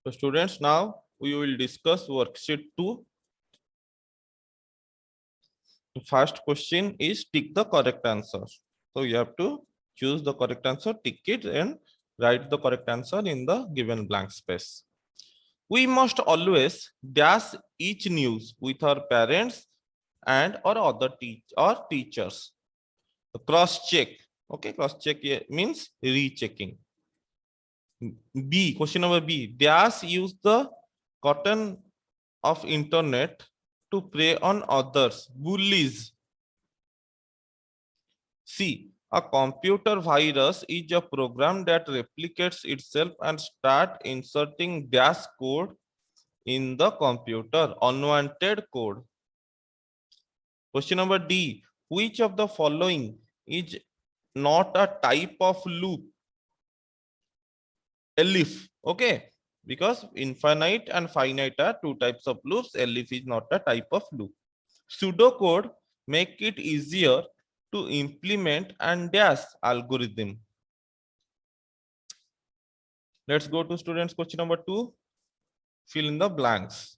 So students, now we will discuss worksheet 2. The first question is tick the correct answer. So you have to choose the correct answer, tick it, and write the correct answer in the given blank space. We must always dash each news with our parents and or other teachers. Cross check. Okay, cross check means rechecking. B, question number B. Dash use the cotton of internet to prey on others. Bullies. C, a computer virus is a program that replicates itself and start inserting dash code in the computer. Unwanted code. Question number D. Which of the following is not a type of loop? Elif. Okay. Because infinite and finite are two types of loops. Elif is not a type of loop. Pseudocode make it easier to implement and dash algorithm. Let's go to students question number 2. Fill in the blanks.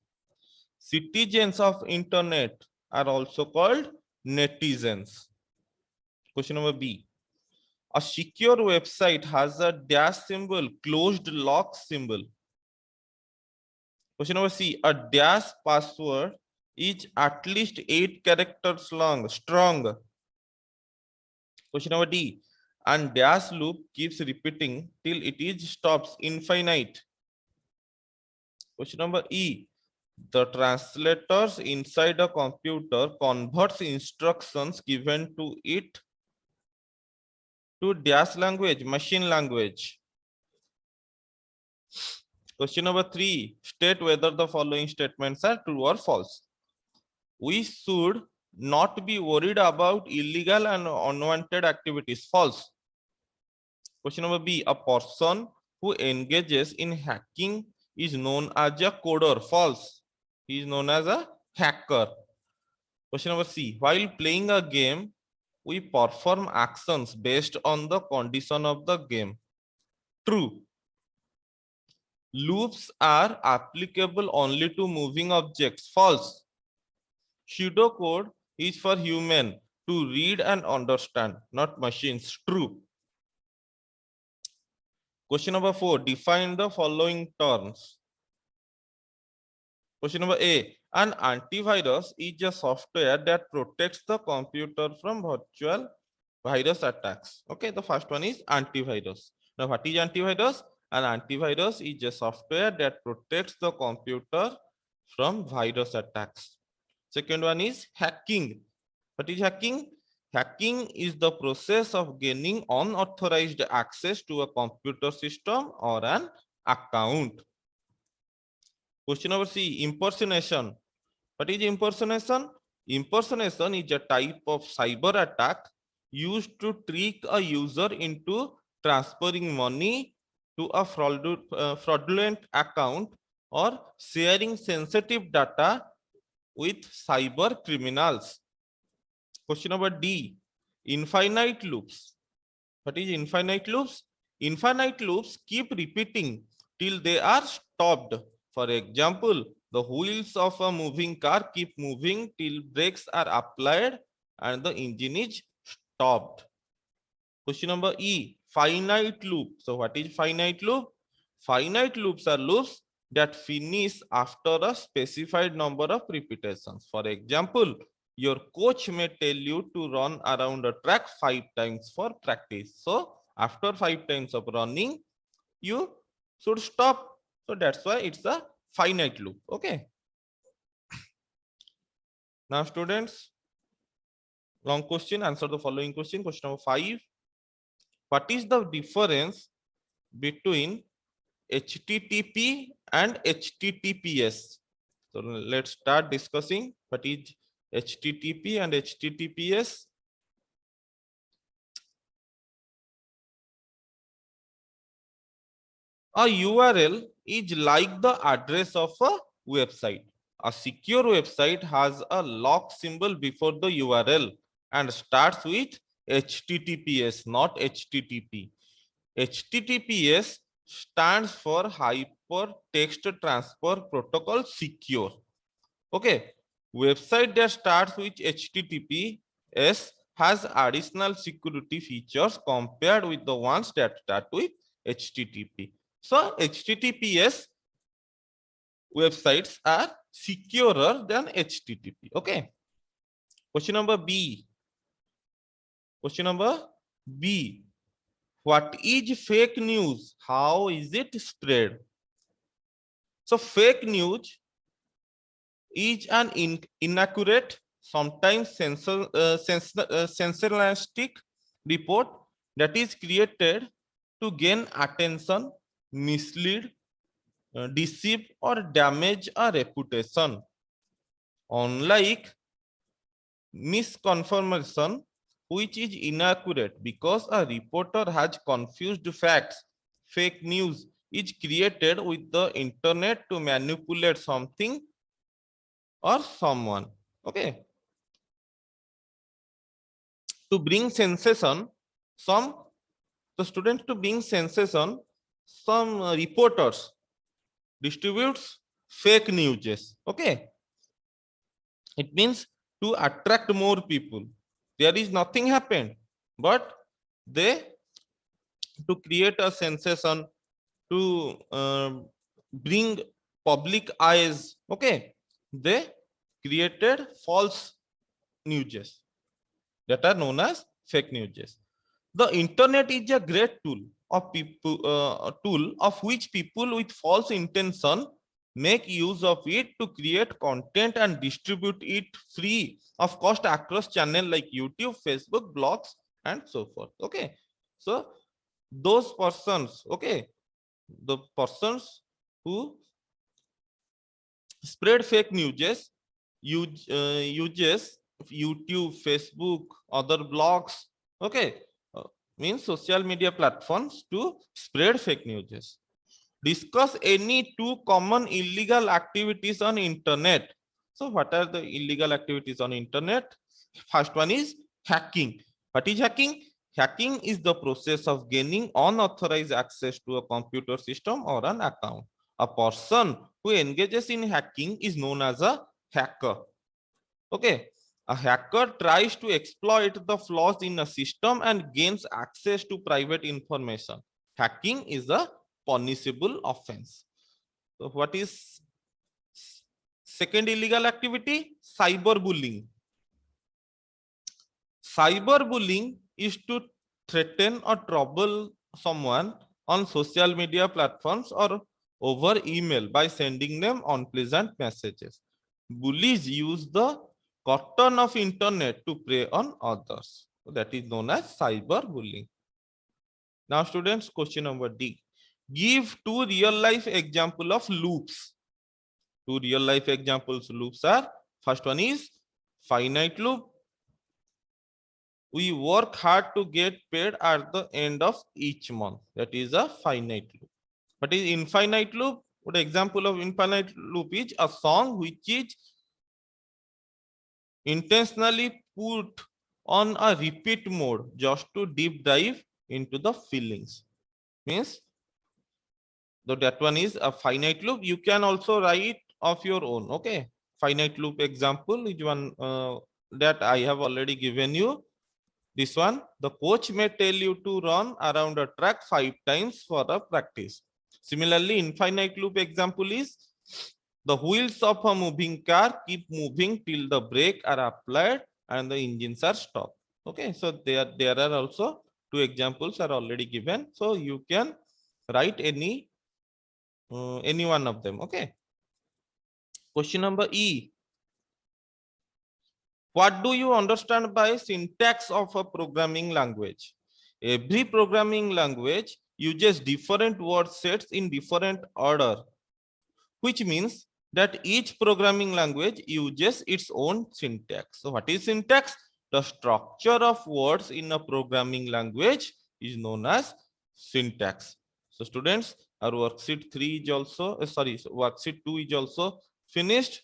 Citizens of internet are also called netizens. Question number B. A secure website has a dash symbol, closed lock symbol. Question number C. A dash password is at least 8 characters long, strong. Question number D. And dash loop keeps repeating till it is stops, infinite. Question number E. The translators inside a computer converts instructions given to it to dash language, machine language. Question number 3. State whether the following statements are true or false. We should not be worried about illegal and unwanted activities. False. Question number B. A person who engages in hacking is known as a coder. False. He is known as a hacker. Question number C. While playing a game, we perform actions based on the condition of the game. True. Loops are applicable only to moving objects. False. Pseudocode is for human to read and understand, not machines. True. Question number 4. Define the following terms. Question number A. An antivirus is a software that protects the computer from virtual virus attacks. Okay, the first one is antivirus. Now, what is antivirus? An antivirus is a software that protects the computer from virus attacks. Second one is hacking. What is hacking? Hacking is the process of gaining unauthorized access to a computer system or an account. Question number C, impersonation. What is impersonation? Impersonation is a type of cyber attack used to trick a user into transferring money to a fraudulent account or sharing sensitive data with cyber criminals. Question number D, infinite loops. What is infinite loops? Infinite loops keep repeating till they are stopped. For example, the wheels of a moving car keep moving till brakes are applied and the engine is stopped. Question number E, finite loop. So what is finite loop? Finite loops are loops that finish after a specified number of repetitions. For example, your coach may tell you to run around a track 5 times for practice. So after 5 times of running, you should stop. So that's why it's a finite loop. Okay. Now students, long question, answer the following question. Question number 5. What is the difference between HTTP and HTTPS? So let's start discussing what is HTTP and HTTPS. A URL is like the address of a website. A secure website has a lock symbol before the URL and starts with HTTPS, not HTTP. HTTPS stands for text transfer protocol secure. Okay, website that starts with HTTPS has additional security features compared with the ones that start with HTTP. So HTTPS websites are securer than HTTP. Okay. Question number B. Question number B. What is fake news? How is it spread? So fake news is an inaccurate, sometimes sensationalistic report that is created to gain attention, mislead, deceive, or damage a reputation. Unlike misconfirmation, which is inaccurate because a reporter has confused facts, fake news is created with the internet to manipulate something or someone. Okay, to bring sensation, some the students to bring sensation, some reporters distributes fake news. Okay, it means to attract more people. There is nothing happened, but they to create a sensation, to bring public eyes. Okay, they created false news that are known as fake news. The internet is a great tool of which people with false intention make use of it to create content and distribute it free of cost across channels like YouTube, Facebook, blogs, and so forth. Okay, so those persons, okay, the persons who spread fake news uses YouTube, Facebook, other blogs, okay, means social media platforms to spread fake news. Discuss any two common illegal activities on internet. So what are the illegal activities on internet? First one is hacking. What is hacking? Hacking is the process of gaining unauthorized access to a computer system or an account. A person who engages in hacking is known as a hacker. Okay, a hacker tries to exploit the flaws in a system and gains access to private information. Hacking is a punishable offense. So what is second illegal activity? Cyberbullying. Cyberbullying is to threaten or trouble someone on social media platforms or over email by sending them unpleasant messages. Bullies use the cotton of internet to prey on others. So that is known as cyberbullying. Now students, question number D. Give two real life example of loops. Two real life examples loops are, first one is finite loop. We work hard to get paid at the end of each month. That is a finite loop. But is infinite loop? What example of infinite loop is a song which is intentionally put on a repeat mode just to deep dive into the feelings. Means so that one is a finite loop. You can also write of your own. Okay, finite loop example is one that I have already given you. This one, the coach may tell you to run around a track 5 times for a practice. Similarly, infinite loop example is the wheels of a moving car keep moving till the brake are applied and the engines are stopped. Okay, so there are also two examples are already given. So you can write any one of them. Okay. Question number E. What do you understand by syntax of a programming language? Every programming language uses different word sets in different order, which means that each programming language uses its own syntax. So what is syntax? The structure of words in a programming language is known as syntax. So students, our worksheet 3 is also, worksheet 2 is also finished.